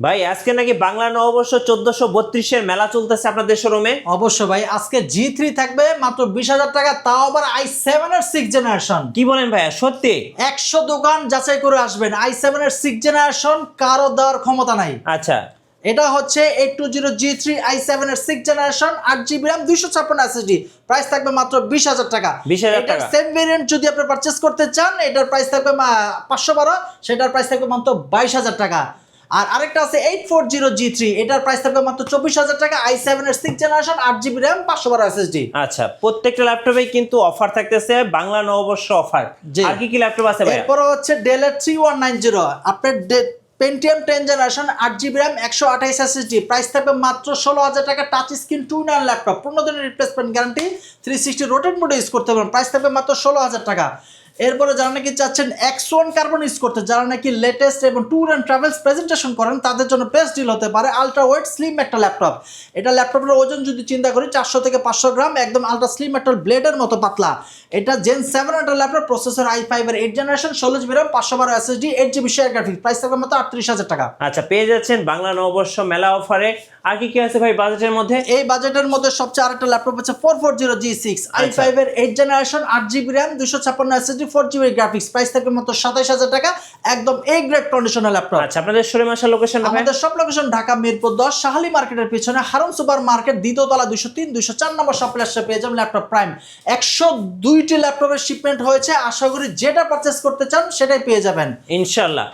ভাই আজকে নাকি বাংলা নববর্ষ 1432 এর মেলা চলতেছে আপনাদের শোরুমে। অবশ্য ভাই, আজকে G3 থাকবে মাত্র 20,000 টাকা, তাও আবার i7 এর 6 জেনারেশন। কি বলেন ভাইয়া, সত্যি? 100 দোকান যাচাই করে আসবেন, i7 এর 6 জেনারেশন কারো দেওয়ার ক্ষমতা নাই। আচ্ছা, এটা হচ্ছে 820 G3 i7 এর 6 generation 8GB RAM 256 SSD, price থাকবে মাত্র 20,000 টাকা। 20,000 এটার টাকা। সেম ভেরিয়েন্ট যদি আপনি পারচেজ করতে চান, এটার প্রাইস থাকবে 512, সেটার প্রাইস থাকবে মাত্র 22,000 টাকা। আর আরেকটা আছে 840 G3, এটার প্রাইস থাকবে মাত্র 24,000 টাকা, i7 এর 6 জেনারেশন 8GB RAM 512 SSD। আচ্ছা, প্রত্যেকটা ল্যাপটপে কিন্তু অফার থাকতেছে, বাংলা নববর্ষ অফার। জি। আর কি কি ল্যাপটপ আছে ভাইয়া? এরপর হচ্ছে Dell এর 3190, আপনার Pentium 10 generation 8GB RAM 128 SSD, price থাকবে মাত্র 16,000 টাকা। টাচ স্ক্রিন 2-in-1 ল্যাপটপ, 15 দিনের রিপ্লেসমেন্ট গ্যারান্টি, 360 রোটেট মোডে ইউজ করতে পারবেন, প্রাইস থাকবে মাত্র 16,000 টাকা। এরপরে যারা নাকি চাচ্ছেন X1 কার্বন ইউজ করতে, যারা নাকি লেটেস্ট এবং ট্যুর অ্যান্ড ট্রাভেলস প্রেজেন্টেশন করেন, তাদের জন্য বেস্ট ডিল হতে পারে আলট্রা ওয়েট স্লিম একটা ল্যাপটপ। এটা ল্যাপটপের ওজন যদি চিন্তা করি 400 থেকে 500 গ্রাম, একদম আলট্রা স্লিম একটা ব্লেডের মতো পাতলা। এটা জেন 7 একটা ল্যাপটপ, প্রসেসর i5 এর 8 generation, 16GB RAM 512 SSD, 8GB share graphics, price থাকবে মাত্র 38,000 টাকা। আচ্ছা, পেয়ে যাচ্ছেন বাংলা নববর্ষ মেলা অফারে। আর কি কি আছে ভাই বাজেটের মধ্যে? এই বাজেটের মধ্যে সবচেয়ে আরেকটা ল্যাপটপ হচ্ছে 440 G6 i5 এর 8 generation 8GB RAM 256 SSD 4GB graphics, price থাকবে মাত্র 27,000 টাকা, একদম এ গ্রেড কন্ডিশনের ল্যাপটপ। আচ্ছা, আপনাদের শোরুম আসার লোকেশন? আমাদের সব লোকেশন ঢাকা মিরপুর 10 শাহালি মার্কেটের পিছনে হারুন সুপার মার্কেট, দ্বিতীয় তলা 203 204 নম্বর শপ প্লাসে পেয়ে যাবেন ল্যাপটপ প্রাইম। 102টি ল্যাপটপের শিপমেন্ট হয়েছে, আশা করি যেটা পারচেজ করতে চান সেটাই পেয়ে যাবেন ইনশাআল্লাহ।